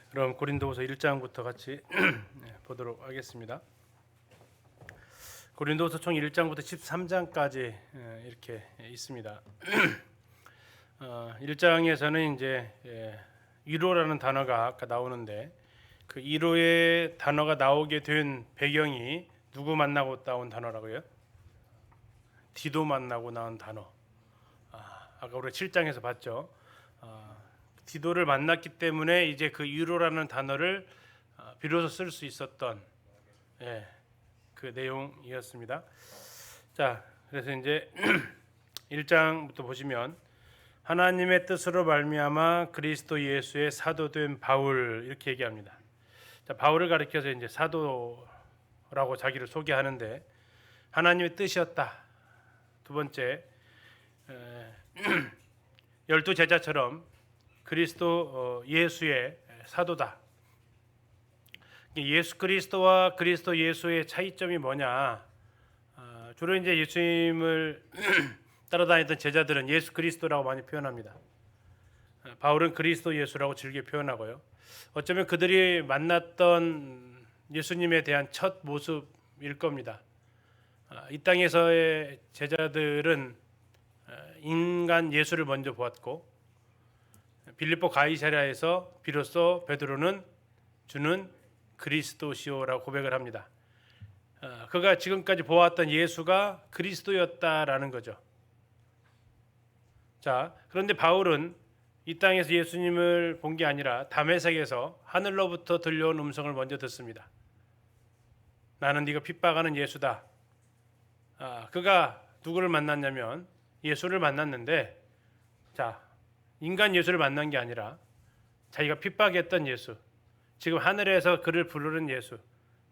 그럼 고린도후서 1장부터 같이 보도록 하겠습니다. 고린도후서 총 1장부터 13장까지 이렇게 있습니다. 1장에서는 이제 위로라는 단어가 아까 나오는데 그 위로의 단어가 나오게 된 배경이 누구 만나고 나온 단어라고요? 디도 만나고 나온 단어. 아까 우리가 7장에서 봤죠. 디도를 만났기 때문에 이제 그 위로라는 단어를 비로소 쓸 수 있었던 그 내용이었습니다. 자, 그래서 이제 1장부터 보시면 하나님의 뜻으로 말미암아 그리스도 예수의 사도된 바울 이렇게 얘기합니다. 자, 바울을 가리켜서 이제 사도라고 자기를 소개하는데 하나님의 뜻이었다. 두 번째 12 제자처럼 그리스도 예수의 사도다. 예수 그리스도와 그리스도 예수의 차이점이 뭐냐? 주로 이제 예수님을 따라다니던 제자들은 예수 그리스도라고 많이 표현합니다. 바울은 그리스도 예수라고 즐겨 표현하고요. 어쩌면 그들이 만났던 예수님에 대한 첫 모습일 겁니다. 이 땅에서의 제자들은 인간 예수를 먼저 보았고 빌립보 가이사랴에서 비로소 베드로는 주는 그리스도시오라고 고백을 합니다. 그가 지금까지 보았던 예수가 그리스도였다라는 거죠. 자, 그런데 바울은 이 땅에서 예수님을 본 게 아니라 다메섹에서 하늘로부터 들려온 음성을 먼저 듣습니다. 나는 네가 핍박하는 예수다. 그가 누구를 만났냐면 예수를 만났는데, 자, 인간 예수를 만난 게 아니라 자기가 핍박했던 예수, 지금 하늘에서 그를 부르는 예수,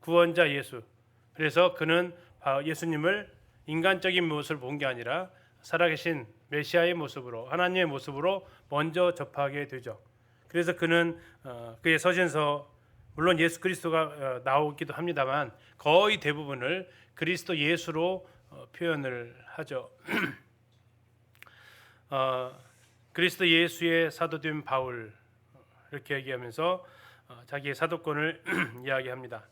구원자 예수. 그래서 그는 예수님을 인간적인 모습을 본 게 아니라 살아계신 메시아의 모습으로, 하나님의 모습으로 먼저 접하게 되죠. 그래서 그는 그의 서신서, 물론 예수 그리스도가 나오기도 합니다만 거의 대부분을 그리스도 예수로 표현을 하죠. 그리스도 예수의 사도된 바울 이렇게 얘기하면서 자기의 사도권을 이야기합니다.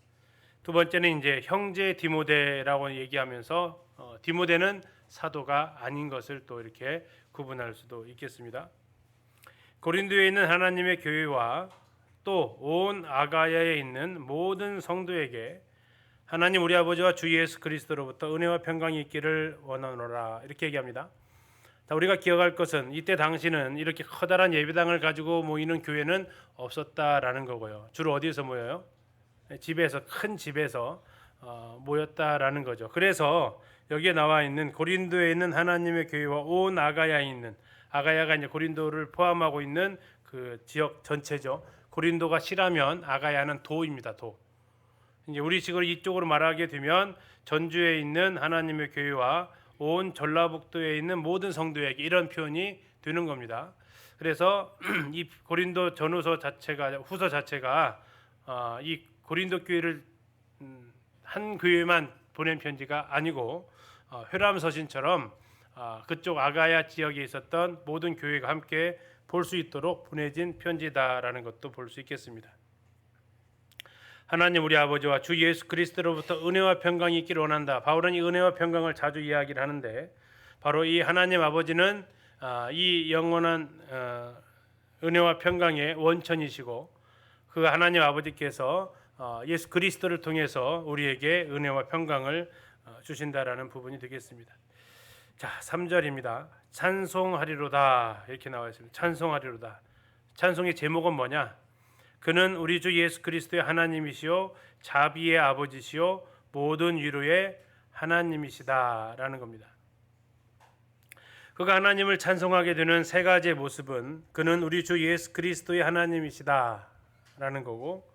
두 번째는 이제 형제 디모데라고 얘기하면서 디모데는 사도가 아닌 것을 또 이렇게 구분할 수도 있겠습니다. 고린도에 있는 하나님의 교회와 또 온 아가야에 있는 모든 성도에게 하나님 우리 아버지와 주 예수 그리스도로부터 은혜와 평강이 있기를 원하노라 이렇게 얘기합니다. 자, 우리가 기억할 것은 이때 당시는 이렇게 커다란 예배당을 가지고 모이는 교회는 없었다라는 거고요. 주로 어디에서 모여요? 집에서, 큰 집에서 모였다라는 거죠. 그래서 여기에 나와 있는 고린도에 있는 하나님의 교회와 온 아가야에 있는, 아가야가 이제 고린도를 포함하고 있는 그 지역 전체죠. 고린도가 시라면 아가야는 도입니다. 도. 이제 우리 식으로 이쪽으로 말하게 되면 전주에 있는 하나님의 교회와 온 전라북도에 있는 모든 성도에게 이런 표현이 되는 겁니다. 그래서 이 고린도 전후서 자체가, 후서 자체가 이 고린도 교회를 한 교회만 보낸 편지가 아니고 회람서신처럼 그쪽 아가야 지역에 있었던 모든 교회가 함께 볼 수 있도록 보내진 편지다라는 것도 볼 수 있겠습니다. 하나님 우리 아버지와 주 예수 그리스도로부터 은혜와 평강이 있기를 원한다. 바울은 이 은혜와 평강을 자주 이야기를 하는데 바로 이 하나님 아버지는 이 영원한 은혜와 평강의 원천이시고 그 하나님 아버지께서 예수 그리스도를 통해서 우리에게 은혜와 평강을 주신다라는 부분이 되겠습니다. 자, 3절입니다. 찬송하리로다 이렇게 나와 있습니다. 찬송하리로다. 찬송의 제목은 뭐냐? 그는 우리 주 예수 그리스도의 하나님이시요 자비의 아버지시요 모든 위로의 하나님이시다라는 겁니다. 그가 하나님을 찬송하게 되는 세 가지의 모습은 그는 우리 주 예수 그리스도의 하나님이시다라는 거고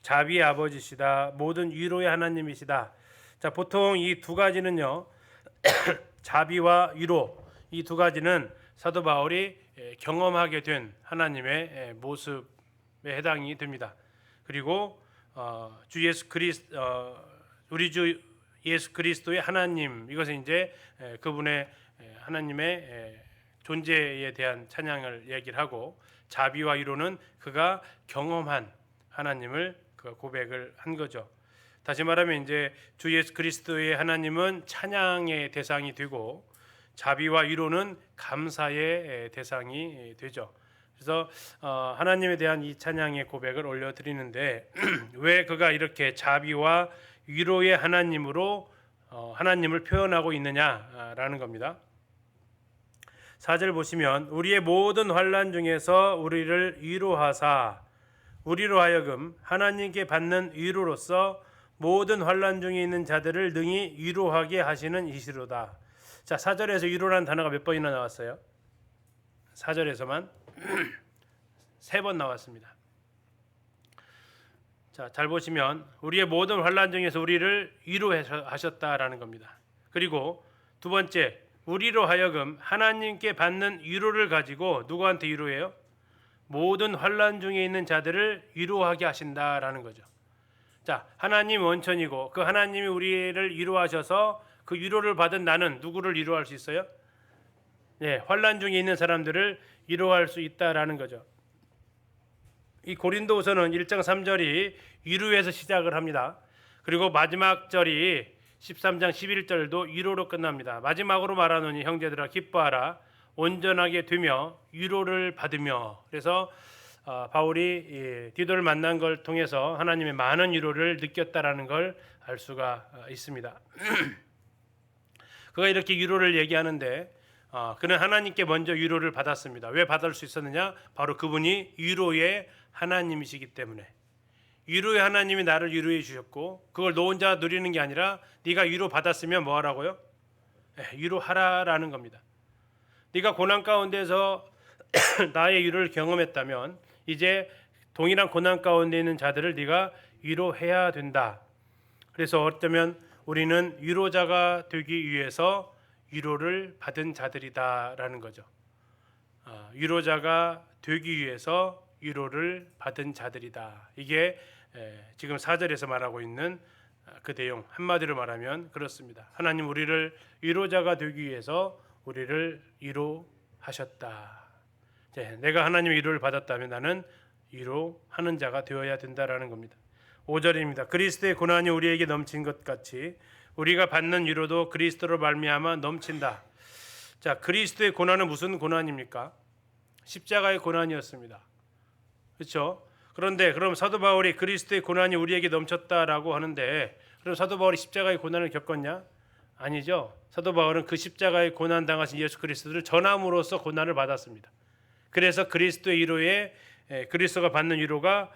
자비의 아버지시다, 모든 위로의 하나님이시다. 자, 보통 이 두 가지는요. 자비와 위로 이 두 가지는 사도 바울이 경험하게 된 하나님의 모습 에 해당이 됩니다. 그리고 주 예수 우리 주 예수 그리스도의 하나님 이것은 이제 그분의 하나님의 존재에 대한 찬양을 얘기를 하고, 자비와 위로는 그가 경험한 하나님을 그 고백을 한 거죠. 다시 말하면 이제 주 예수 그리스도의 하나님은 찬양의 대상이 되고, 자비와 위로는 감사의 대상이 되죠. 그래서 하나님에 대한 이 찬양의 고백을 올려드리는데 왜 그가 이렇게 자비와 위로의 하나님으로 하나님을 표현하고 있느냐라는 겁니다. 4절 보시면 우리의 모든 환난 중에서 우리를 위로하사 우리로 하여금 하나님께 받는 위로로서 모든 환난 중에 있는 자들을 능히 위로하게 하시는 이시로다. 자, 4절에서 위로라는 단어가 몇 번이나 나왔어요? 4절에서만 3번 나왔습니다. 자, 잘 보시면 우리의 모든 환난 중에서 우리를 위로하셨다라는 겁니다. 그리고 두 번째, 우리로 하여금 하나님께 받는 위로를 가지고 누구한테 위로해요? 모든 환난 중에 있는 자들을 위로하게 하신다라는 거죠. 자, 하나님 원천이고 그 하나님이 우리를 위로하셔서 그 위로를 받은 나는 누구를 위로할 수 있어요? 네, 환난 중에 있는 사람들을 위로할 수 있다라는 거죠. 이 고린도후서는 1장 3절이 위로에서 시작을 합니다. 그리고 마지막 절이 13장 11절도 위로로 끝납니다. 마지막으로 말하노니 형제들아 기뻐하라 온전하게 되며 위로를 받으며. 그래서 바울이 디도를 만난 걸 통해서 하나님의 많은 위로를 느꼈다라는 걸 알 수가 있습니다. 그가 이렇게 위로를 얘기하는데 그는 하나님께 먼저 위로를 받았습니다. 왜 받을 수 있었느냐? 바로 그분이 위로의 하나님이시기 때문에. 위로의 하나님이 나를 위로해 주셨고 그걸 너 혼자 누리는 게 아니라 네가 위로 받았으면 뭐 하라고요? 위로하라라는 겁니다. 네가 고난 가운데서 나의 위로를 경험했다면 이제 동일한 고난 가운데 있는 자들을 네가 위로해야 된다. 그래서 어쩌면 우리는 위로자가 되기 위해서 위로를 받은 자들이다라는 거죠. 위로자가 되기 위해서 위로를 받은 자들이다. 이게 지금 4절에서 말하고 있는 그 내용, 한마디로 말하면 그렇습니다. 하나님 우리를 위로자가 되기 위해서 우리를 위로하셨다. 내가 하나님의 위로를 받았다면 나는 위로하는 자가 되어야 된다라는 겁니다. 5절입니다. 그리스도의 고난이 우리에게 넘친 것 같이 우리가 받는 위로도 그리스도로 말미암아 넘친다. 자, 그리스도의 고난은 무슨 고난입니까? 십자가의 고난이었습니다. 그렇죠? 그런데 그럼 사도 바울이 그리스도의 고난이 우리에게 넘쳤다라고 하는데 그럼 사도 바울이 십자가의 고난을 겪었냐? 아니죠. 사도 바울은 그 십자가의 고난 당하신 예수 그리스도를 전함으로써 고난을 받았습니다. 그래서 그리스도의 위로에 그리스도가 받는 위로가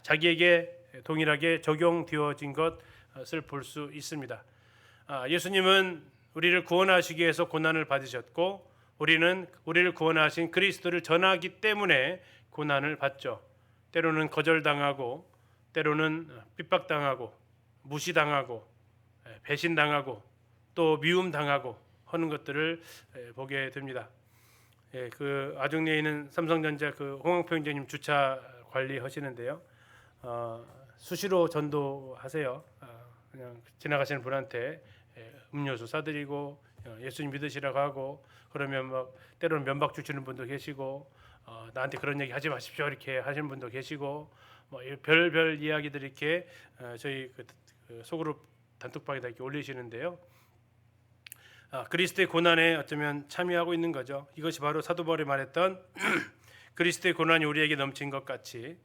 자기에게 동일하게 적용되어진 것을 볼 수 있습니다. 예수님은 우리를 구원하시기 위해서 고난을 받으셨고 우리는 우리를 구원하신 그리스도를 전하기 때문에 고난을 받죠. 때로는 거절당하고 때로는 핍박당하고 무시당하고 배신당하고 또 미움당하고 하는 것들을 보게 됩니다. 그 아중리에 있는 삼성전자 그 홍항표 형제님 주차 관리하시는데요. 수시로 전도하세요. 그냥 지나가시는 분한테 음료수 사드리고 예수님 믿으시라고 하고 그러면 막 때로는 면박 주시는 분도 계시고 나한테 그런 얘기 하지 마십시오 이렇게 하시는 분도 계시고 뭐 별별 이야기들 이렇게 저희 그 소그룹 단톡방에다 이렇게 올리시는데요. 그리스도의 고난에 어쩌면 참여하고 있는 거죠. 이것이 바로 사도 바울이 말했던 그리스도의 고난이 우리에게 넘친 것 같이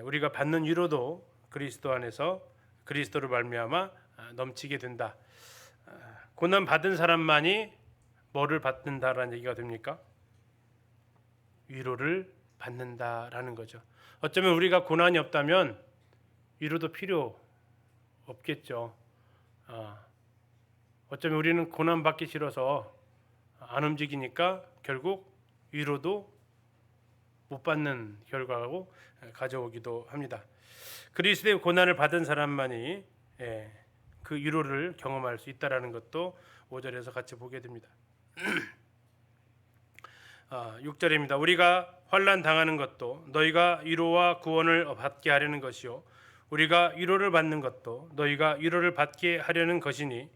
우리가 받는 위로도 그리스도 안에서 그리스도를 말미암아 넘치게 된다. 고난 받은 사람만이 뭐를 받는다라는 얘기가 됩니까? 위로를 받는다라는 거죠. 어쩌면 우리가 고난이 없다면 위로도 필요 없겠죠. 어쩌면 우리는 고난 받기 싫어서 안 움직이니까 결국 위로도 못 받는 결과로 가져오기도 합니다. 그리스도의 고난을 받은 사람만이 그 위로를 경험할 수 있다라는 것도 5절에서 같이 보게 됩니다. 6절입니다. 우리가 환난 당하는 것도 너희가 위로와 구원을 받게 하려는 것이요 우리가 위로를 받는 것도 너희가 위로를 받게 하려는 것이니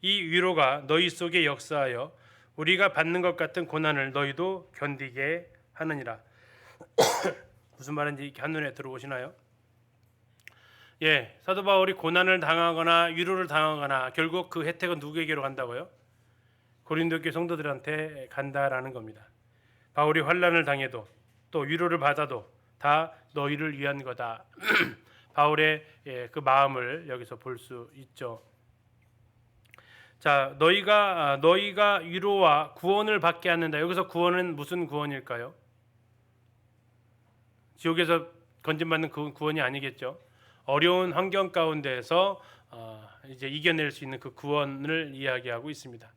이 위로가 너희 속에 역사하여 우리가 받는 것 같은 고난을 너희도 견디게 하느니라. 무슨 말인지 한눈에 들어오시나요? 예, 사도 바울이 고난을 당하거나 위로를 당하거나 결국 그 혜택은 누구에게로 간다고요? 고린도 교회 성도들한테 간다라는 겁니다. 바울이 환난을 당해도 또 위로를 받아도 다 너희를 위한 거다. 바울의 그 마음을 여기서 볼 수 있죠. 자, 너희가 위로와 구원을 받게 하는다. 여기서 구원은 무슨 구원일까요? 지옥에서 건진받는 그 구원이 아니겠죠. 어려운 환경 가운데에서 이제 이겨낼 수 있는 그 구원을 이야기하고 있습니다.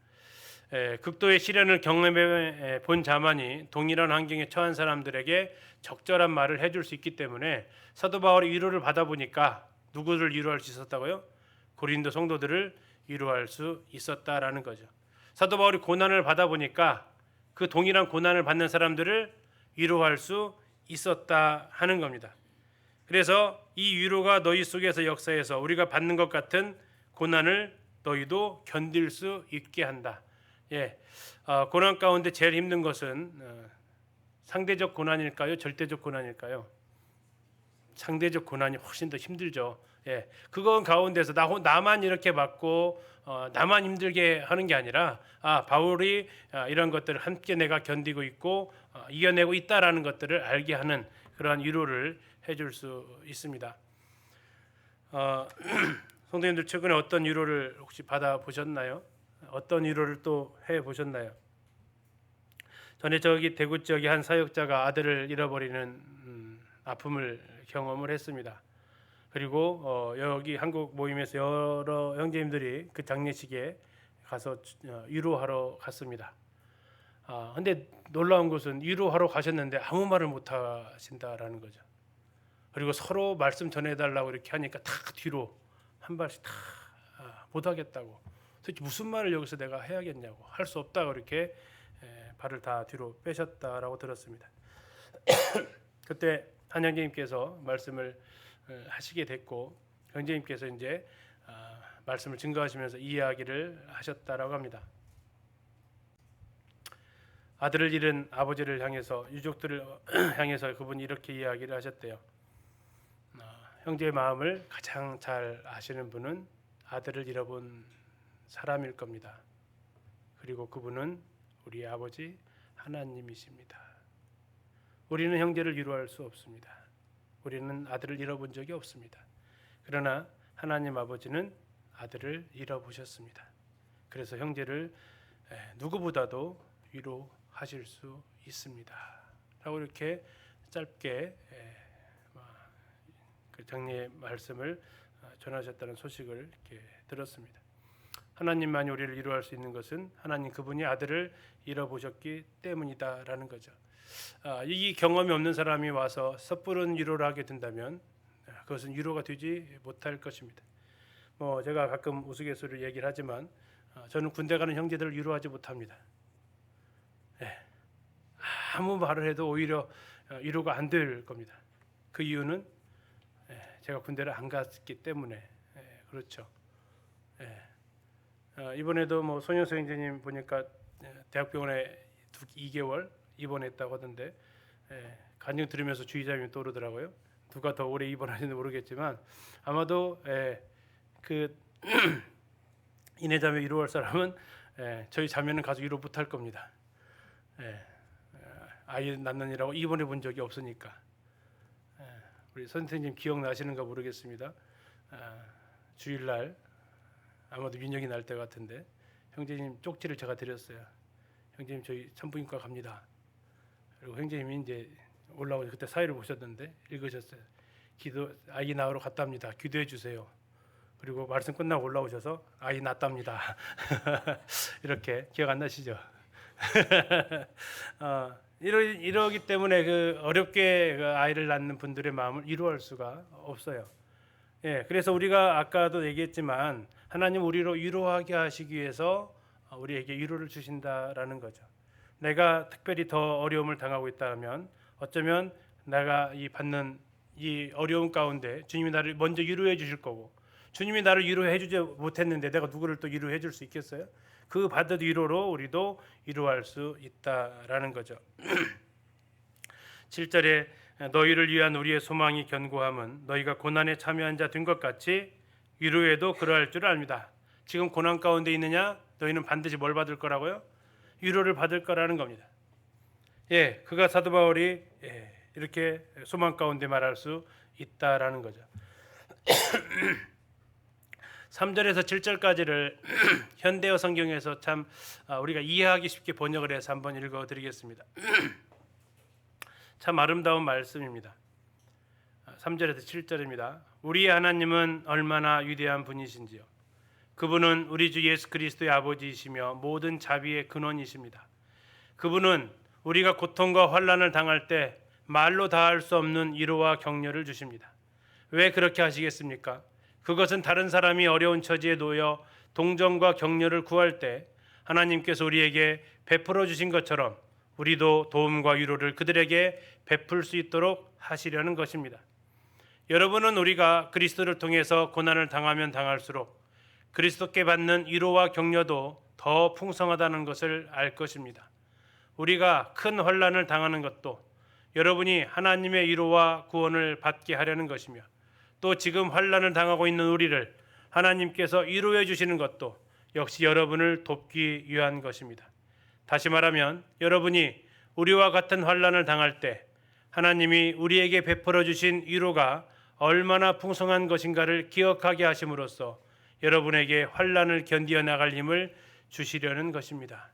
극도의 시련을 경험해 본 자만이 동일한 환경에 처한 사람들에게 적절한 말을 해줄 수 있기 때문에 사도 바울이 위로를 받아보니까 누구를 위로할 수 있었다고요? 고린도 성도들을 위로할 수 있었다라는 거죠. 사도 바울이 고난을 받아보니까 그 동일한 고난을 받는 사람들을 위로할 수 있었다 하는 겁니다. 그래서 이 위로가 너희 속에서 역사해서 우리가 받는 것 같은 고난을 너희도 견딜 수 있게 한다. 고난 가운데 제일 힘든 것은 상대적 고난일까요? 절대적 고난일까요? 상대적 고난이 훨씬 더 힘들죠. 그건 가운데서 나만 이렇게 받고 나만 힘들게 하는 게 아니라 바울이 이런 것들을 함께 내가 견디고 있고 이겨내고 있다라는 것들을 알게 하는 그러한 위로를 해줄 수 있습니다. 성도님들 최근에 어떤 위로를 혹시 받아 보셨나요? 어떤 위로를 또 해 보셨나요? 전에 저기 대구 지역의 한 사역자가 아들을 잃어버리는 아픔을 경험을 했습니다. 그리고 여기 한국 모임에서 여러 형제님들이 그 장례식에 가서 위로하러 갔습니다. 근데 놀라운 것은 위로하러 가셨는데 아무 말을 못 하신다라는 거죠. 그리고 서로 말씀 전해달라고 이렇게 하니까 다 뒤로 한 발씩 다 못 하겠다고. 도대체 무슨 말을 여기서 내가 해야겠냐고, 할 수 없다고 이렇게 발을 다 뒤로 빼셨다라고 들었습니다. 그때 한 형제님께서 말씀을 하시게 됐고, 형제님께서 이제 말씀을 증거하시면서 이야기를 하셨다라고 합니다. 아들을 잃은 아버지를 향해서, 유족들을 향해서 그분이 이렇게 이야기를 하셨대요. 형제의 마음을 가장 잘 아시는 분은 아들을 잃어본 사람일 겁니다. 그리고 그분은 우리 아버지 하나님이십니다. 우리는 형제를 위로할 수 없습니다. 우리는 아들을 잃어본 적이 없습니다. 그러나 하나님 아버지는 아들을 잃어보셨습니다. 그래서 형제를 누구보다도 위로하실 수 있습니다. 라고 이렇게 짧게 그 장례의 말씀을 전하셨다는 소식을 이렇게 들었습니다. 하나님만이 우리를 위로할 수 있는 것은 하나님 그분이 아들을 잃어보셨기 때문이다라는 거죠. 이 경험이 없는 사람이 와서 섣부른 위로를 하게 된다면 그것은 위로가 되지 못할 것입니다. 제가 가끔 우스갯소리로 얘기를 하지만 저는 군대 가는 형제들을 위로하지 못합니다. 아무 말을 해도 오히려 위로가 안 될 겁니다. 그 이유는 제가 군대를 안 갔기 때문에 그렇죠. 이번에도 손영수 형제님 보니까 대학병원에 2개월 입원했다고 하던데 간증 들으면서 주의자님이 떠오르더라고요. 누가 더 오래 입원하는지 모르겠지만 아마도 그 이내자매 위로할 사람은 저희 자매는 가서 위로 못할 겁니다. 아이 낳느니라고 입원해 본 적이 없으니까. 우리 선생님 기억나시는가 모르겠습니다. 주일날 아마도 민영이 날 때 같은데 형제님 쪽지를 제가 드렸어요. 형제님 저희 산부인과 갑니다. 그리고 형제님이 이제 올라오서 그때 사회를 보셨는데 읽으셨어요. 아이 낳으러 갔답니다. 기도해 주세요. 그리고 말씀 끝나고 올라오셔서 아이 낳답니다. 이렇게 기억 안 나시죠? 이러기 때문에 그 어렵게 그 아이를 낳는 분들의 마음을 위로할 수가 없어요. 그래서 우리가 아까도 얘기했지만 하나님 우리로 위로하게 하시기 위해서 우리에게 위로를 주신다라는 거죠. 내가 특별히 더 어려움을 당하고 있다면 어쩌면 내가 받는 이 어려움 가운데 주님이 나를 먼저 위로해 주실 거고, 주님이 나를 위로해 주지 못했는데 내가 누구를 또 위로해 줄 수 있겠어요? 그 받은 위로로 우리도 위로할 수 있다라는 거죠. 7절에 너희를 위한 우리의 소망이 견고함은 너희가 고난에 참여한 자 된 것 같이 위로에도 그러할 줄 압니다. 지금 고난 가운데 있느냐? 너희는 반드시 뭘 받을 거라고요? 위로를 받을 거라는 겁니다. 예, 그가 사도 바울이 이렇게 소망 가운데 말할 수 있다라는 거죠. 3절에서 7절까지를 현대어 성경에서 참 우리가 이해하기 쉽게 번역을 해서 한번 읽어드리겠습니다. 참 아름다운 말씀입니다. 3절에서 7절입니다. 우리의 하나님은 얼마나 위대한 분이신지요. 그분은 우리 주 예수 그리스도의 아버지이시며 모든 자비의 근원이십니다. 그분은 우리가 고통과 환난을 당할 때 말로 다할 수 없는 위로와 격려를 주십니다. 왜 그렇게 하시겠습니까? 그것은 다른 사람이 어려운 처지에 놓여 동정과 격려를 구할 때 하나님께서 우리에게 베풀어 주신 것처럼 우리도 도움과 위로를 그들에게 베풀 수 있도록 하시려는 것입니다. 여러분은 우리가 그리스도를 통해서 고난을 당하면 당할수록 그리스도께 받는 위로와 격려도 더 풍성하다는 것을 알 것입니다. 우리가 큰 환난을 당하는 것도 여러분이 하나님의 위로와 구원을 받게 하려는 것이며 또 지금 환난을 당하고 있는 우리를 하나님께서 위로해 주시는 것도 역시 여러분을 돕기 위한 것입니다. 다시 말하면 여러분이 우리와 같은 환난을 당할 때 하나님이 우리에게 베풀어 주신 위로가 얼마나 풍성한 것인가를 기억하게 하심으로써 여러분에게 환난을 견디어 나갈 힘을 주시려는 것입니다.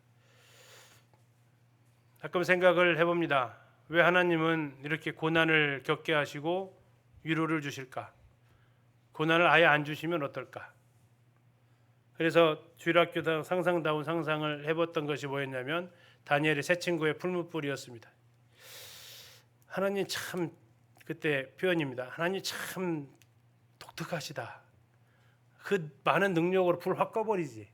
가끔 생각을 해봅니다. 왜 하나님은 이렇게 고난을 겪게 하시고 위로를 주실까? 고난을 아예 안 주시면 어떨까? 그래서 주일학교 상상다운 상상을 해봤던 것이 뭐였냐면 다니엘의 새 친구의 풀무불이었습니다. 하나님 참, 그때 표현입니다. 하나님 참 독특하시다. 그 많은 능력으로 불 확 꺼버리지.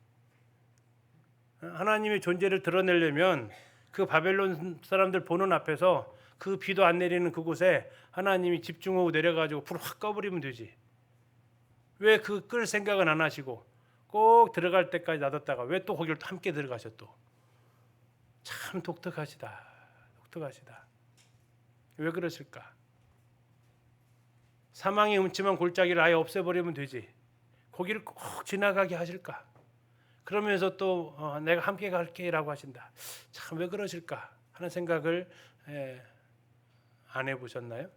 하나님의 존재를 드러내려면 그 바벨론 사람들 보는 앞에서 그 비도 안 내리는 그곳에 하나님이 집중하고 내려가지고 불 확 꺼버리면 되지. 왜 그 끌 생각은 안 하시고 꼭 들어갈 때까지 놔뒀다가 왜 또 거기를 또 함께 들어가셔 또. 참 독특하시다. 독특하시다. 왜 그러실까? 사망의 음침한 골짜기를 아예 없애버리면 되지. 거기를 꼭 지나가게 하실까? 그러면서 또 내가 함께 갈게라고 하신다. 참 왜 그러실까 하는 생각을 안 해보셨나요?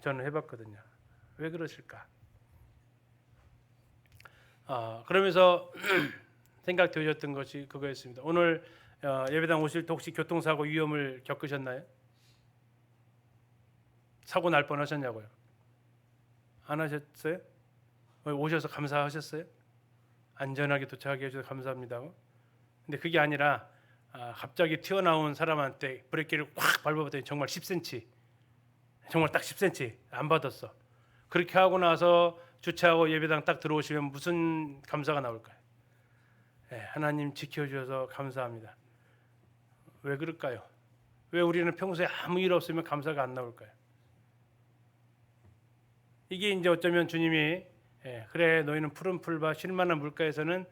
저는 해봤거든요. 왜 그러실까? 그러면서 생각되셨던 것이 그거였습니다. 오늘 예배당 오실 때 혹시 교통사고 위험을 겪으셨나요? 사고 날 뻔하셨냐고요? 안 하셨어요? 오셔서 감사하셨어요? 안전하게 도착하게 해주셔서 감사합니다고. 근데 그게 아니라 갑자기 튀어나온 사람한테 브레이크를 확 밟아봤더니 정말 10cm, 정말 딱 10cm 안 받았어. 그렇게 하고 나서 주차하고 예배당 딱 들어오시면 무슨 감사가 나올까요? 하나님 지켜주셔서 감사합니다. 왜 그럴까요? 왜 우리는 평소에 아무 일 없으면 감사가 안 나올까요? 이게 이제 어쩌면 주님이 그래 너희는 푸른 풀과 쉴만한 물가에서는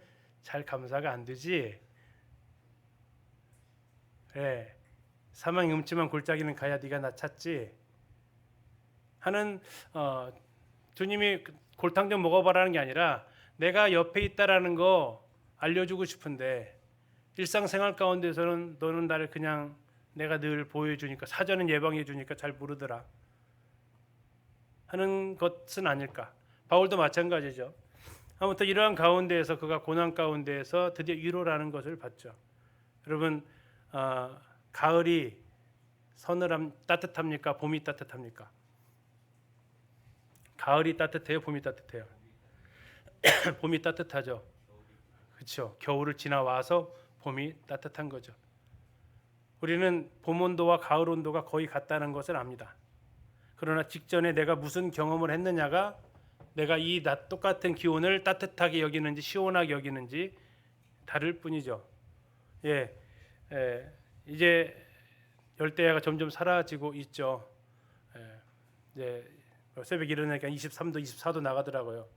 잘 감사가 안 되지. 그래 사망이 음침한 골짜기는 가야 네가 나 찾지 하는 주님이 골탕 좀 먹어봐라는 게 아니라 내가 옆에 있다라는 거 알려주고 싶은데 일상생활 가운데서는 너는 나를 그냥 내가 늘 보여주니까 사전은 예방해 주니까 잘 모르더라 하는 것은 아닐까. 바울도 마찬가지죠. 아무튼 이러한 가운데에서 그가 고난 가운데에서 드디어 위로라는 것을 받죠. 여러분 가을이 따뜻합니까? 봄이 따뜻합니까? 가을이 따뜻해요? 봄이 따뜻해요? 봄이 따뜻하죠. 그렇죠. 겨울을 지나와서 봄이 따뜻한 거죠. 우리는 봄 온도와 가을 온도가 거의 같다는 것을 압니다. 그러나 직전에 내가 무슨 경험을 했느냐가 내가 이 똑같은 기온을 따뜻하게 여기는지 시원하게 여기는지 다를 뿐이죠. 이제 열대야가 점점 사라지고 있죠. 이제 새벽 일어나니까 23도, 24도 나가더라고요.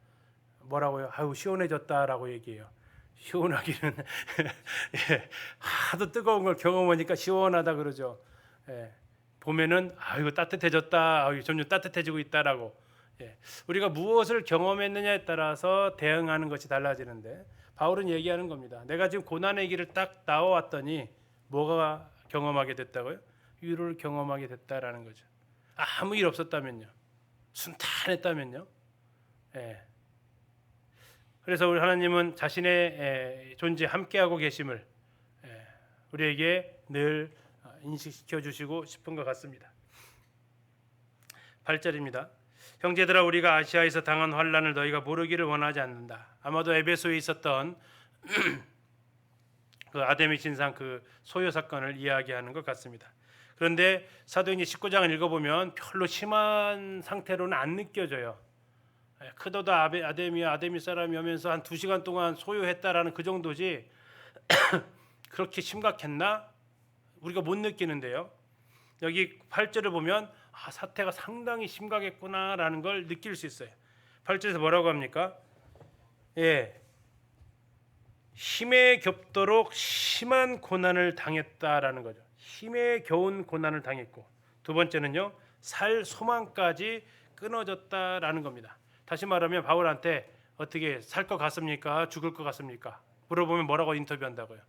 뭐라고요? 아유 시원해졌다라고 얘기해요. 시원하기는 예, 하도 뜨거운 걸 경험하니까 시원하다 그러죠. 예, 봄에는 이거 따뜻해졌다, 점점 따뜻해지고 있다라고. 예, 우리가 무엇을 경험했느냐에 따라서 대응하는 것이 달라지는데 바울은 얘기하는 겁니다. 내가 지금 고난의 길을 딱 나와왔더니 뭐가 경험하게 됐다고요? 위로를 경험하게 됐다라는 거죠. 아무 일 없었다면요, 순탄했다면요. 예. 그래서 우리 하나님은 자신의 존재 함께하고 계심을 우리에게 늘 인식시켜 주시고 싶은 것 같습니다. 8절입니다. 형제들아, 우리가 아시아에서 당한 환난을 너희가 모르기를 원하지 않는다. 아마도 에베소에 있었던 그 아데미 신상 그 소요 사건을 이야기하는 것 같습니다. 그런데 사도행전 19장을 읽어보면 별로 심한 상태로는 안 느껴져요. 크도다 아데미 사람이 오면서 한 2시간 동안 소요했다라는 그 정도지 그렇게 심각했나? 우리가 못 느끼는데요. 여기 8절을 보면 사태가 상당히 심각했구나라는 걸 느낄 수 있어요. 8절에서 뭐라고 합니까? 힘에 겹도록 심한 고난을 당했다라는 거죠. 힘에 겨운 고난을 당했고, 두 번째는요, 살 소망까지 끊어졌다라는 겁니다. 다시 말하면 바울한테 어떻게 살 것 같습니까? 죽을 것 같습니까? 물어보면 뭐라고 인터뷰한다고요?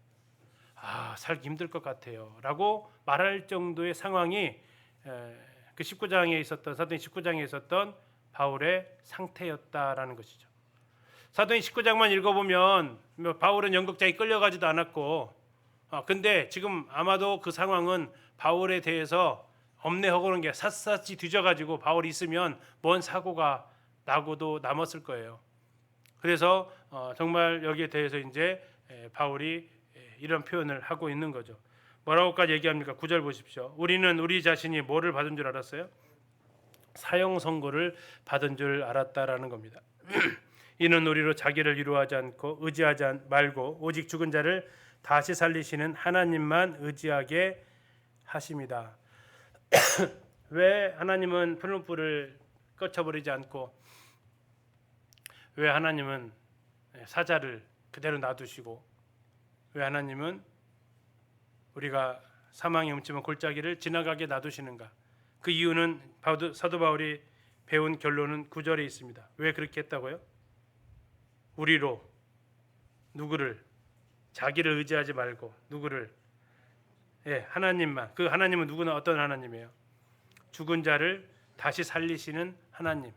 살기 힘들 것 같아요 라고 말할 정도의 상황이 그 19장에 있었던 사도행 19장에 있었던 바울의 상태였다라는 것이죠. 사도행 19장만 읽어보면 바울은 연극장에 끌려가지도 않았고, 근데 지금 아마도 그 상황은 바울에 대해서 엄내허구는 게 샅샅이 뒤져가지고 바울이 있으면 뭔 사고가 나고도 남았을 거예요. 그래서 정말 여기에 대해서 이제 바울이 이런 표현을 하고 있는 거죠. 뭐라고까지 얘기합니까? 9절 보십시오. 우리는 우리 자신이 뭐를 받은 줄 알았어요? 사형 선고를 받은 줄 알았다라는 겁니다. 이는 우리로 자기를 위로하지 않고 의지하지 말고 오직 죽은 자를 다시 살리시는 하나님만 의지하게 하심이다. 왜 하나님은 푸른 불을 꺼쳐버리지 않고, 왜 하나님은 사자를 그대로 놔두시고, 왜 하나님은 우리가 사망의 음침한 골짜기를 지나가게 놔두시는가? 그 이유는 사도 바울이 배운 결론은 9절에 있습니다. 왜 그렇게 했다고요? 우리로 누구를, 자기를 의지하지 말고 누구를, 하나님만. 그 하나님은 누구나 어떤 하나님이에요? 죽은 자를 다시 살리시는 하나님.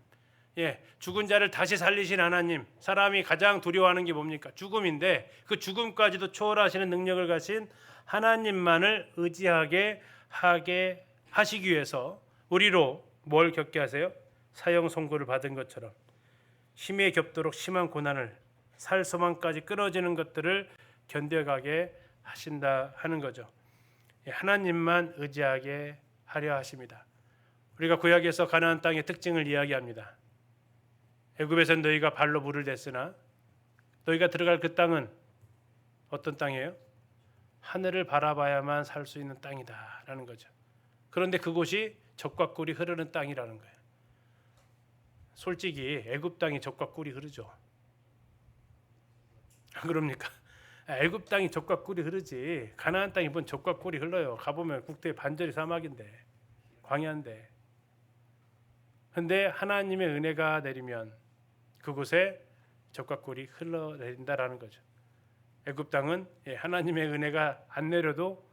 죽은 자를 다시 살리신 하나님. 사람이 가장 두려워하는 게 뭡니까? 죽음인데 그 죽음까지도 초월하시는 능력을 가진 하나님만을 의지하게 하게 하시기 위해서 우리로 뭘 겪게 하세요? 사형 선고를 받은 것처럼 힘에 겹도록 심한 고난을, 살 소망까지 끊어지는 것들을 견뎌가게 하신다 하는 거죠. 하나님만 의지하게 하려 하십니다. 우리가 구약에서 가나안 땅의 특징을 이야기합니다. 애굽에서는 너희가 발로 물을 댔으나 너희가 들어갈 그 땅은 어떤 땅이에요? 하늘을 바라봐야만 살 수 있는 땅이다라는 거죠. 그런데 그곳이 젖과 꿀이 흐르는 땅이라는 거예요. 솔직히 애굽 땅이 젖과 꿀이 흐르죠. 안 그럽니까? 애굽 땅이 젖과 꿀이 흐르지 가나안 땅이 뭔 젖과 꿀이 흘러요. 가보면 국토의 반절이 사막인데, 광야인데. 근데 하나님의 은혜가 내리면 그곳에 젖과 꿀이 흘러내린다라는 거죠. 애굽 땅은 하나님의 은혜가 안 내려도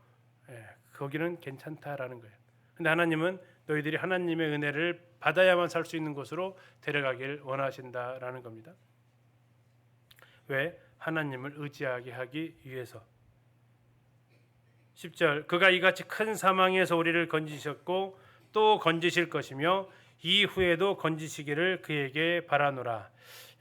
거기는 괜찮다라는 거예요. 근데 하나님은 너희들이 하나님의 은혜를 받아야만 살 수 있는 곳으로 데려가길 원하신다라는 겁니다. 왜? 하나님을 의지하게 하기 위해서. 10절, 그가 이같이 큰 사망에서 우리를 건지셨고 또 건지실 것이며 이후에도 건지시기를 그에게 바라노라.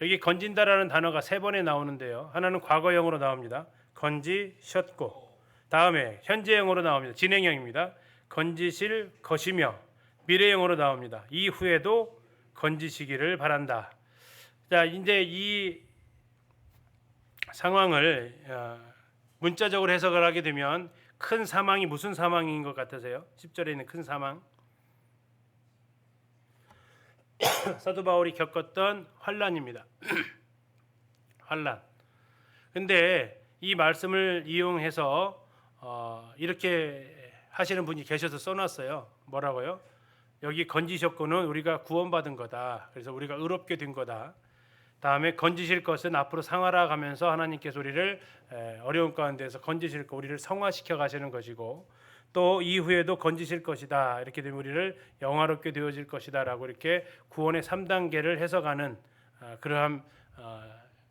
여기 건진다라는 단어가 3번에 나오는데요. 하나는 과거형으로 나옵니다. 건지셨고, 다음에 현재형으로 나옵니다. 진행형입니다. 건지실 것이며, 미래형으로 나옵니다. 이후에도 건지시기를 바란다. 자, 이제 이 상황을 문자적으로 해석을 하게 되면 큰 사망이 무슨 사망인 것 같으세요? 10절에 있는 큰 사망. 사도 바울이 겪었던 환난입니다. 환난. 근데 이 말씀을 이용해서 이렇게 하시는 분이 계셔서 써놨어요. 뭐라고요? 여기 건지셨고는 우리가 구원받은 거다. 그래서 우리가 의롭게 된 거다. 다음에 건지실 것은 앞으로 상하라 가면서 하나님께서 우리를 어려운 가운데서 건지실 거, 우리를 성화시켜 가시는 것이고, 또 이후에도 건지실 것이다. 이렇게 되면 우리를 영화롭게 되어질 것이다라고 이렇게 구원의 3단계를 해석하는 그러한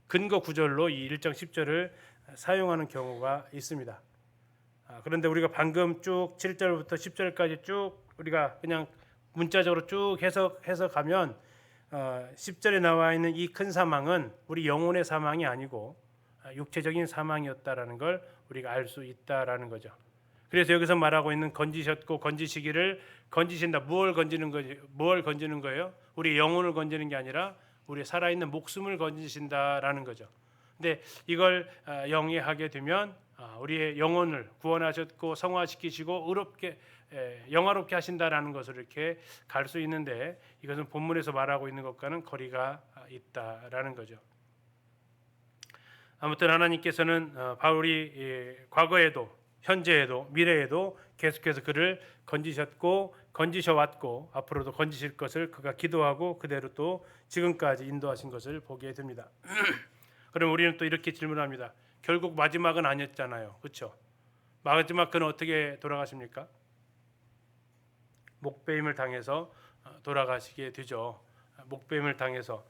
근거 구절로 이 1장 10절을 사용하는 경우가 있습니다. 그런데 우리가 방금 쭉 7절부터 10절까지 쭉 우리가 그냥 문자적으로 쭉 해석해서 가면 10절에 나와 있는 이 큰 사망은 우리 영혼의 사망이 아니고 육체적인 사망이었다라는 걸 우리가 알 수 있다라는 거죠. 그래서 여기서 말하고 있는 건지셨고 건지시기를 건지신다. 무엇을 건지는 거지? 뭘 건지는 거예요? 우리 영혼을 건지는 게 아니라 우리 살아있는 목숨을 건지신다라는 거죠. 근데 이걸 영위하게 되면 우리의 영혼을 구원하셨고 성화시키시고 의롭게 영화롭게 하신다라는 것을 이렇게 갈 수 있는데, 이것은 본문에서 말하고 있는 것과는 거리가 있다라는 거죠. 아무튼 하나님께서는 바울이 과거에도 현재에도 미래에도 계속해서 그를 건지셨고 건지셔왔고 앞으로도 건지실 것을 그가 기도하고 그대로 또 지금까지 인도하신 것을 보게 됩니다. 그럼 우리는 또 이렇게 질문합니다. 결국 마지막은 아니었잖아요. 그렇죠? 마지막 그는 어떻게 돌아가십니까? 목배임을 당해서 돌아가시게 되죠. 목배임을 당해서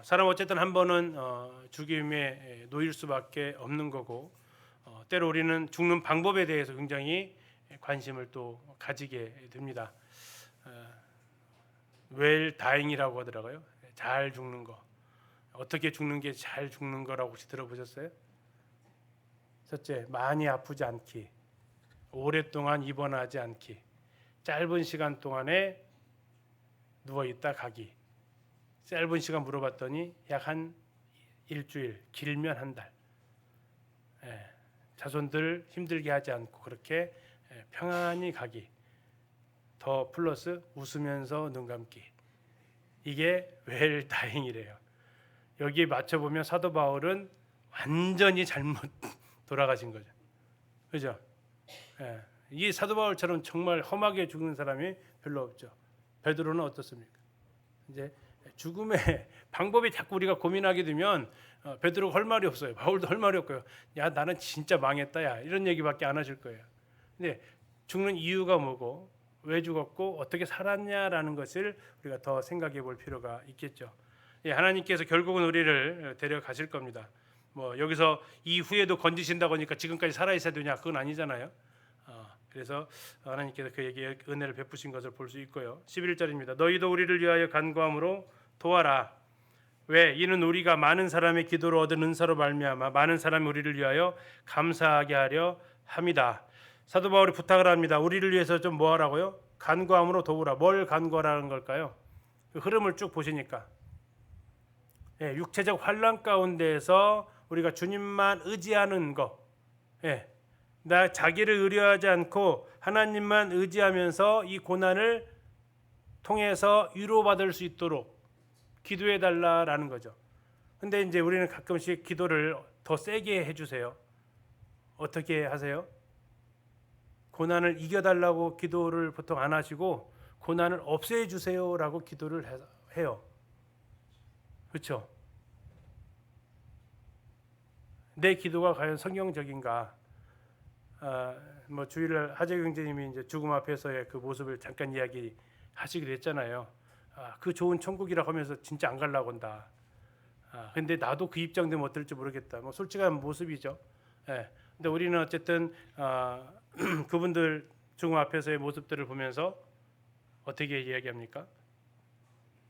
사람 어쨌든 한 번은 죽임에 놓일 수밖에 없는 거고, 때로 우리는 죽는 방법에 대해서 굉장히 관심을 또 가지게 됩니다. 웰 다잉이라고 하더라고요. 잘 죽는 거. 어떻게 죽는 게 잘 죽는 거라고 혹시 들어보셨어요? 첫째, 많이 아프지 않기, 오랫동안 입원하지 않기, 짧은 시간 동안에 누워 있다 가기. 짧은 시간 물어봤더니 약 한 일주일, 길면 한 달. 자손들 힘들게 하지 않고 그렇게 평안히 가기. 더 플러스 웃으면서 눈 감기. 이게 웰 다잉이래요. 여기에 맞춰 보면 사도 바울은 완전히 잘못 돌아가신 거죠. 그죠? 이 사도 바울처럼 정말 험하게 죽는 사람이 별로 없죠. 베드로는 어떻습니까? 이제 죽음의 방법이 자꾸 우리가 고민하게 되면 베드로가 할 말이 없어요. 바울도 할 말이 없고요. 야, 나는 진짜 망했다. 야, 이런 얘기밖에 안 하실 거예요. 근데 죽는 이유가 뭐고 왜 죽었고 어떻게 살았냐라는 것을 우리가 더 생각해 볼 필요가 있겠죠. 하나님께서 결국은 우리를 데려가실 겁니다. 뭐 여기서 이후에도 건지신다고 하니까 지금까지 살아 있어야 되냐? 그건 아니잖아요. 그래서 하나님께서 그에게 은혜를 베푸신 것을 볼 수 있고요. 11절입니다. 너희도 우리를 위하여 간구함으로 도와라. 왜? 이는 우리가 많은 사람의 기도로 얻은 은사로 말미암아 많은 사람이 우리를 위하여 감사하게 하려 함이다. 사도 바울이 부탁을 합니다. 우리를 위해서 좀 뭐 하라고요? 간구함으로 도우라. 뭘 간구하라는 걸까요? 그 흐름을 쭉 보시니까 육체적 환난 가운데에서 우리가 주님만 의지하는 거, 나 자기를 의뢰하지 않고 하나님만 의지하면서 이 고난을 통해서 위로받을 수 있도록 기도해 달라라는 거죠. 근데 이제 우리는 가끔씩 기도를 더 세게 해주세요. 어떻게 하세요? 고난을 이겨달라고 기도를 보통 안 하시고 고난을 없애주세요라고 기도를 해요. 그렇죠? 내 기도가 과연 성경적인가? 뭐 주일날 하재경제님이 이제 죽음 앞에서의 그 모습을 잠깐 이야기하시기도 했잖아요. 그 좋은 천국이라고 하면서 진짜 안 가려고 한다. 근데 나도 그 입장 되면 어떨지 모르겠다. 뭐 솔직한 모습이죠. 근데 우리는 어쨌든 그분들 죽음 앞에서의 모습들을 보면서 어떻게 이야기합니까?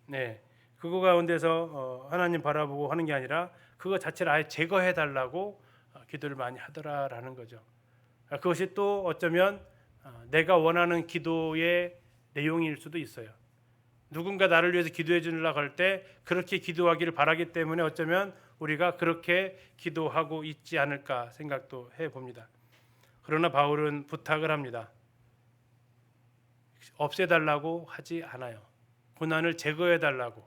네, 그거 가운데서 하나님 바라보고 하는 게 아니라 그거 자체를 아예 제거해 달라고 기도를 많이 하더라라는 거죠. 그것이 또 어쩌면 내가 원하는 기도의 내용일 수도 있어요. 누군가 나를 위해서 기도해 주려고 할 때 그렇게 기도하기를 바라기 때문에 어쩌면 우리가 그렇게 기도하고 있지 않을까 생각도 해봅니다. 그러나 바울은 부탁을 합니다. 없애달라고 하지 않아요. 고난을 제거해달라고,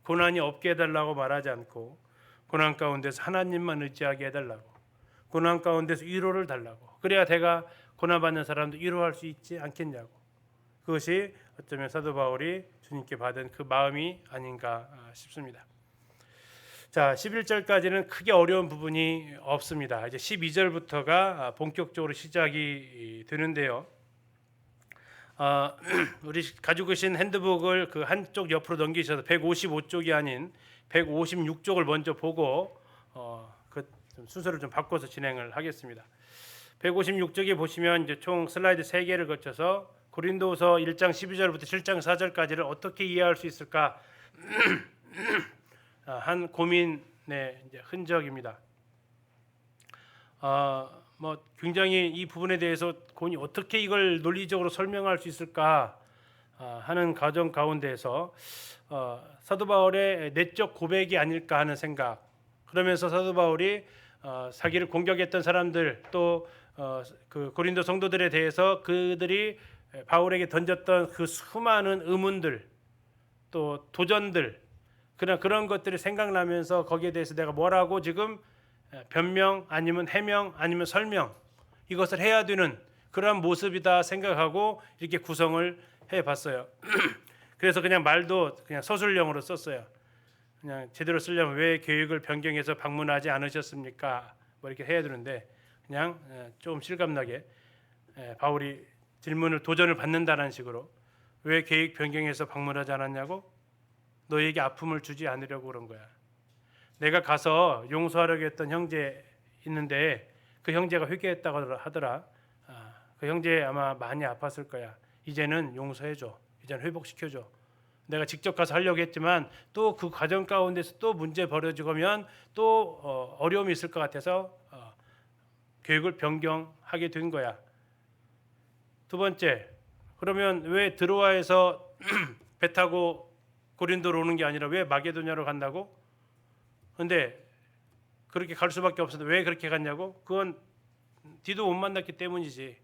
고난이 없게 해달라고 말하지 않고 고난 가운데서 하나님만 의지하게 해달라고, 고난 가운데서 위로를 달라고, 그래야 내가 고난받는 사람도 위로할 수 있지 않겠냐고. 그것이 어쩌면 사도 바울이 주님께 받은 그 마음이 아닌가 싶습니다. 자, 11절까지는 크게 어려운 부분이 없습니다. 이제 12절부터가 본격적으로 시작이 되는데요. 우리 가지고 계신 핸드북을 그 한쪽 옆으로 넘기셔서 155쪽이 아닌 156쪽을 먼저 보고 그 순서를 좀 바꿔서 진행을 하겠습니다. 156쪽에 보시면 이제 총 슬라이드 3개를 거쳐서 고린도서 1장 12절부터 7장 4절까지를 어떻게 이해할 수 있을까 한 고민의 이제 흔적입니다. 뭐 굉장히 이 부분에 대해서 어떻게 이걸 논리적으로 설명할 수 있을까 하는 과정 가운데에서 사도 바울의 내적 고백이 아닐까 하는 생각. 그러면서 사도 바울이 자기를 공격했던 사람들 또 그 고린도 성도들에 대해서 그들이 바울에게 던졌던 그 수많은 의문들 또 도전들 그런 것들이 생각나면서 거기에 대해서 내가 뭐라고 지금 변명 아니면 해명 아니면 설명 이것을 해야 되는 그런 모습이다 생각하고 이렇게 구성을 해봤어요. 그래서 그냥 말도 그냥 서술형으로 썼어요. 그냥 제대로 쓰려면 왜 계획을 변경해서 방문하지 않으셨습니까? 뭐 이렇게 해야 되는데 그냥 좀 실감나게 바울이 질문을 도전을 받는다는 식으로 왜 계획 변경해서 방문하지 않았냐고? 너에게 아픔을 주지 않으려고 그런 거야. 내가 가서 용서하려고 했던 형제 있는데 그 형제가 회개했다고 하더라. 그 형제 아마 많이 아팠을 거야. 이제는 용서해줘. 이제는 회복시켜줘. 내가 직접 가서 하려고 했지만 또 그 과정 가운데서 또 문제 벌어지면 또 어려움이 있을 것 같아서 계획을 변경하게 된 거야. 두 번째, 그러면 왜 드로아에서 배 타고 고린도로 오는 게 아니라 왜 마게도냐로 간다고? 근데 그렇게 갈 수밖에 없었는데 왜 그렇게 갔냐고? 그건 디도 못 만났기 때문이지.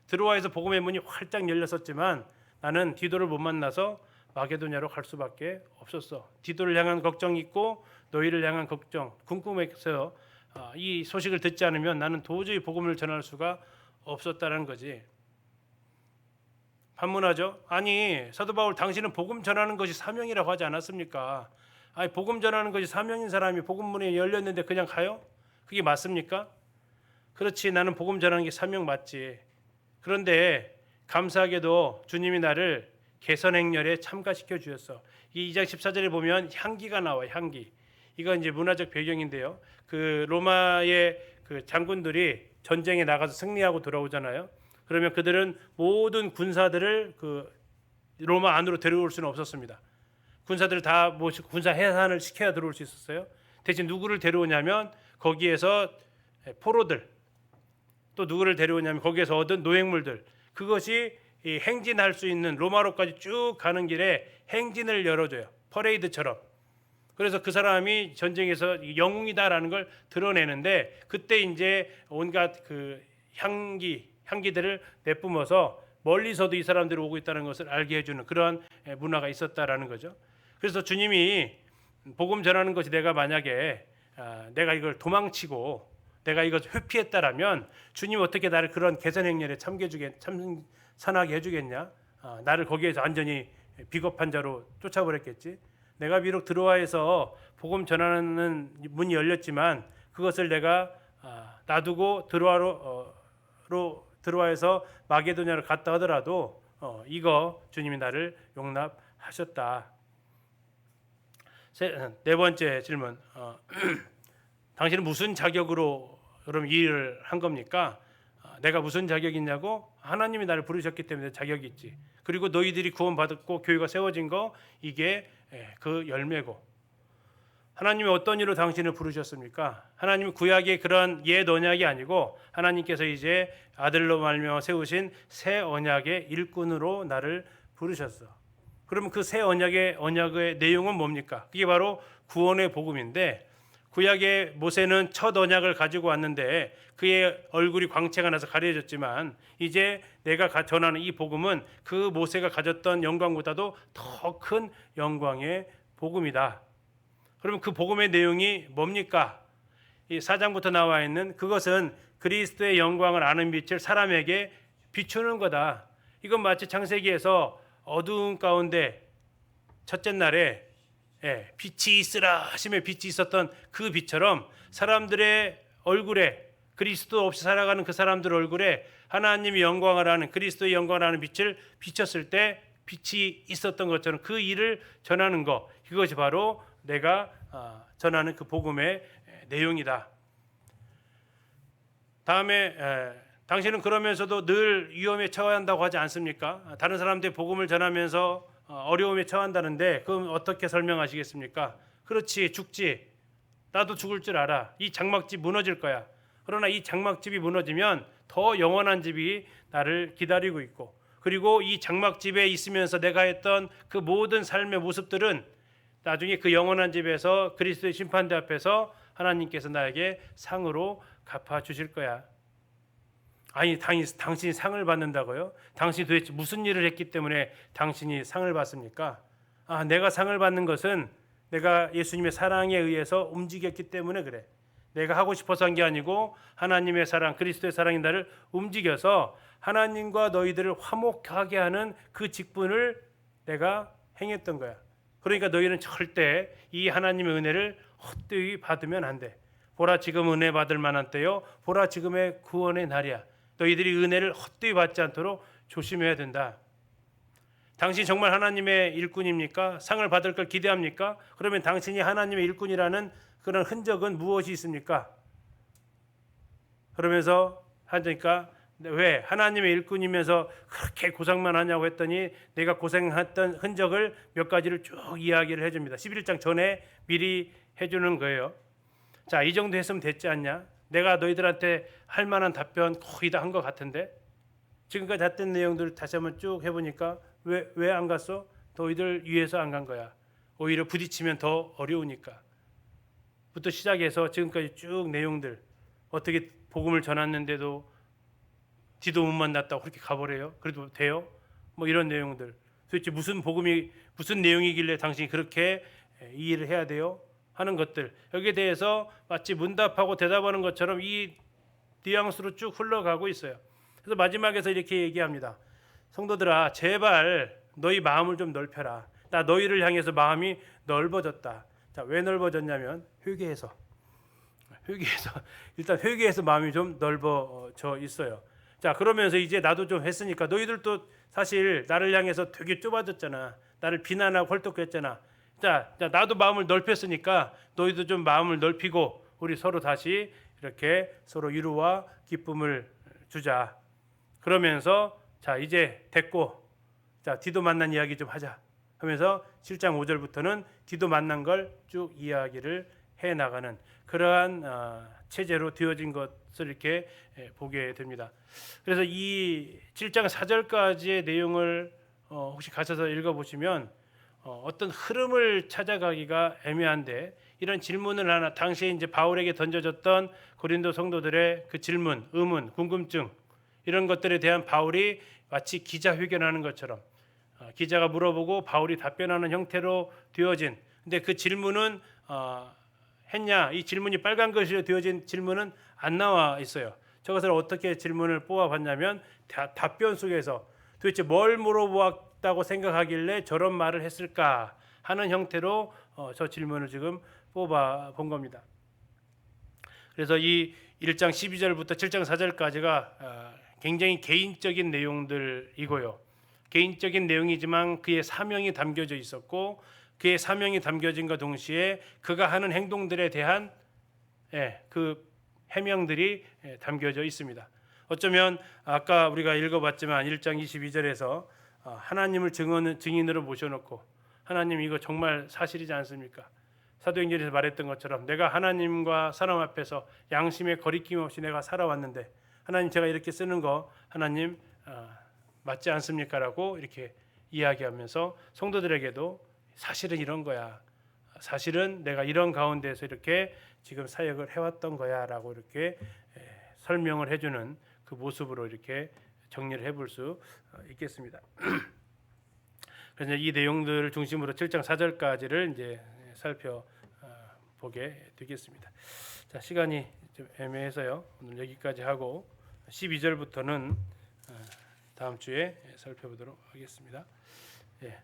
드로아에서 복음의 문이 활짝 열렸었지만 나는 디도를 못 만나서 마게도냐로 갈 수밖에 없었어. 디도를 향한 걱정이 있고 너희를 향한 걱정, 궁금해서 이 소식을 듣지 않으면 나는 도저히 복음을 전할 수가 없었다는 거지. 반문하죠. 아니 사도 바울 당신은 복음 전하는 것이 사명이라고 하지 않았습니까? 아니 복음 전하는 것이 사명인 사람이 복음 문이 열렸는데 그냥 가요? 그게 맞습니까? 그렇지, 나는 복음 전하는 게 사명 맞지. 그런데 감사하게도 주님이 나를 개선행렬에 참가시켜 주셨어. 이 2장 14절에 보면 향기가 나와요. 향기. 이건 이제 문화적 배경인데요. 그 로마의 그 장군들이 전쟁에 나가서 승리하고 돌아오잖아요. 그러면 그들은 모든 군사들을 그 로마 안으로 데려올 수는 없었습니다. 군사들을 다 군사 해산을 시켜야 들어올 수 있었어요. 대신 누구를 데려오냐면 거기에서 포로들, 또 누구를 데려오냐면 거기에서 얻은 노획물들, 그것이 이 행진할 수 있는 로마로까지 쭉 가는 길에 행진을 열어줘요. 퍼레이드처럼. 그래서 그 사람이 전쟁에서 영웅이다라는 걸 드러내는데 그때 이제 온갖 그 향기들을 내뿜어서 멀리서도 이 사람들이 오고 있다는 것을 알게 해주는 그런 문화가 있었다라는 거죠. 그래서 주님이 복음 전하는 것이 내가 만약에 내가 이걸 도망치고 내가 이걸 회피했다라면 주님 어떻게 나를 그런 개선 행렬에 참선하게 해주겠냐? 나를 거기에서 완전히 비겁한 자로 쫓아버렸겠지. 내가 비록 드로아에서 복음 전하는 문이 열렸지만 그것을 내가 놔두고 드로아에서 마게도냐를 갔다 하더라도 이거 주님이 나를 용납하셨다. 네 번째 질문. 당신은 무슨 자격으로 그럼 이 일을 한 겁니까? 내가 무슨 자격이 있냐고? 하나님이 나를 부르셨기 때문에 자격이 있지. 그리고 너희들이 구원받았고 교회가 세워진 거 이게 그 열매고. 하나님이 어떤 일로 당신을 부르셨습니까? 하나님이 구약의 그런 옛 언약이 아니고 하나님께서 이제 아들로 말미암아 세우신 새 언약의 일꾼으로 나를 부르셨어. 그러면 그 새 언약의 내용은 뭡니까? 그게 바로 구원의 복음인데 구약의 모세는 첫 언약을 가지고 왔는데 그의 얼굴이 광채가 나서 가려졌지만 이제 내가 전하는 이 복음은 그 모세가 가졌던 영광보다도 더 큰 영광의 복음이다. 그러면 그 복음의 내용이 뭡니까? 이 4장부터 나와 있는 그것은 그리스도의 영광을 아는 빛을 사람에게 비추는 거다. 이건 마치 창세기에서 어두운 가운데 첫째 날에 빛이 있으라 하심에 빛이 있었던 그 빛처럼 사람들의 얼굴에, 그리스도 없이 살아가는 그 사람들 얼굴에 하나님의 영광을 아는, 그리스도의 영광을 아는 빛을 비쳤을 때 빛이 있었던 것처럼 그 일을 전하는 것, 그것이 바로 내가 전하는 그 복음의 내용이다. 다음에 당신은 그러면서도 늘 위험에 처한다고 하지 않습니까? 다른 사람들의 복음을 전하면서 어려움에 처한다는데 그럼 어떻게 설명하시겠습니까? 그렇지, 죽지. 나도 죽을 줄 알아. 이 장막집 무너질 거야. 그러나 이 장막집이 무너지면 더 영원한 집이 나를 기다리고 있고, 그리고 이 장막집에 있으면서 내가 했던 그 모든 삶의 모습들은 나중에 그 영원한 집에서 그리스도의 심판대 앞에서 하나님께서 나에게 상으로 갚아주실 거야. 아니, 당신이 상을 받는다고요? 당신이 도대체 무슨 일을 했기 때문에 당신이 상을 받습니까? 내가 상을 받는 것은 내가 예수님의 사랑에 의해서 움직였기 때문에 그래. 내가 하고 싶어서 한 게 아니고 하나님의 사랑, 그리스도의 사랑이 나를 움직여서 하나님과 너희들을 화목하게 하는 그 직분을 내가 행했던 거야. 그러니까 너희는 절대 이 하나님의 은혜를 헛되이 받으면 안 돼. 보라, 지금 은혜 받을 만한 때요. 보라, 지금의 구원의 날이야. 너희들이 은혜를 헛되이 받지 않도록 조심해야 된다. 당신 정말 하나님의 일꾼입니까? 상을 받을 걸 기대합니까? 그러면 당신이 하나님의 일꾼이라는 그런 흔적은 무엇이 있습니까? 그러면서 하니까 왜 하나님의 일꾼이면서 그렇게 고생만 하냐고 했더니 내가 고생했던 흔적을 몇 가지를 쭉 이야기를 해줍니다. 11장 전에 미리 해주는 거예요. 자, 이 정도 했으면 됐지 않냐? 내가 너희들한테 할 만한 답변 거의 다 한 것 같은데 지금까지 했던 내용들을 다시 한번 쭉 해보니까 왜 안 갔어? 너희들 위해서 안 간 거야. 오히려 부딪히면 더 어려우니까. 부터 시작해서 지금까지 쭉 내용들, 어떻게 복음을 전했는데도 뒤도 못 만났다고 그렇게 가버려요? 그래도 돼요? 뭐 이런 내용들. 도대체 무슨 복음이, 무슨 내용이길래 당신이 그렇게 이해를 해야 돼요? 하는 것들. 여기에 대해서 마치 문답하고 대답하는 것처럼 이 뉘앙스로 쭉 흘러가고 있어요. 그래서 마지막에서 이렇게 얘기합니다. 성도들아, 제발 너희 마음을 좀 넓혀라. 나 너희를 향해서 마음이 넓어졌다. 자, 왜 넓어졌냐면 회개해서 일단 회개해서 마음이 좀 넓어져 있어요. 자, 그러면서 이제 나도 좀 했으니까 너희들도 사실 나를 향해서 되게 좁아졌잖아. 나를 비난하고 헐떡했잖아. 자, 나도 마음을 넓혔으니까 너희도 좀 마음을 넓히고 우리 서로 다시 이렇게 서로 위로와 기쁨을 주자. 그러면서 자, 이제 됐고, 자, 디도 만난 이야기 좀 하자 하면서 7장 5절부터는 디도 만난 걸 쭉 이야기를 해 나가는 그러한 체제로 되어진 것을 이렇게 보게 됩니다. 그래서 이 7장 4절까지의 내용을 혹시 가셔서 읽어보시면 어떤 흐름을 찾아가기가 애매한데 이런 질문을 하나, 당시에 이제 바울에게 던져졌던 고린도 성도들의 그 질문, 의문, 궁금증, 이런 것들에 대한 바울이 마치 기자회견하는 것처럼 기자가 물어보고 바울이 답변하는 형태로 되어진, 근데 그 질문은 했냐, 이 질문이 빨간 글씨로 되어진 질문은 안 나와 있어요. 저것을 어떻게 질문을 뽑아봤냐면 답변 속에서 도대체 뭘 물어보았다고 생각하길래 저런 말을 했을까 하는 형태로 저 질문을 지금 뽑아 본 겁니다. 그래서 이 1장 12절부터 7장 4절까지가 굉장히 개인적인 내용들이고요. 개인적인 내용이지만 그의 사명이 담겨져 있었고, 그의 사명이 담겨진과 동시에 그가 하는 행동들에 대한 그 해명들이 담겨져 있습니다. 어쩌면 아까 우리가 읽어봤지만 1장 22절에서 하나님을 증인으로 모셔놓고, 하나님 이거 정말 사실이지 않습니까? 사도행전에서 말했던 것처럼 내가 하나님과 사람 앞에서 양심의 거리낌 없이 내가 살아왔는데 하나님, 제가 이렇게 쓰는 거 하나님 맞지 않습니까? 라고 이렇게 이야기하면서 성도들에게도 사실은 이런 거야, 사실은 내가 이런 가운데서 이렇게 지금 사역을 해왔던 거야 라고 이렇게 설명을 해주는 그 모습으로 이렇게 정리를 해볼 수 있겠습니다. 그래서 이 내용들을 중심으로 7장 4절까지를 이제 보게 되겠습니다. 자, 시간이 좀 애매해서요. 오늘 여기까지 하고 12절부터는 다음 주에 살펴보도록 하겠습니다. 예.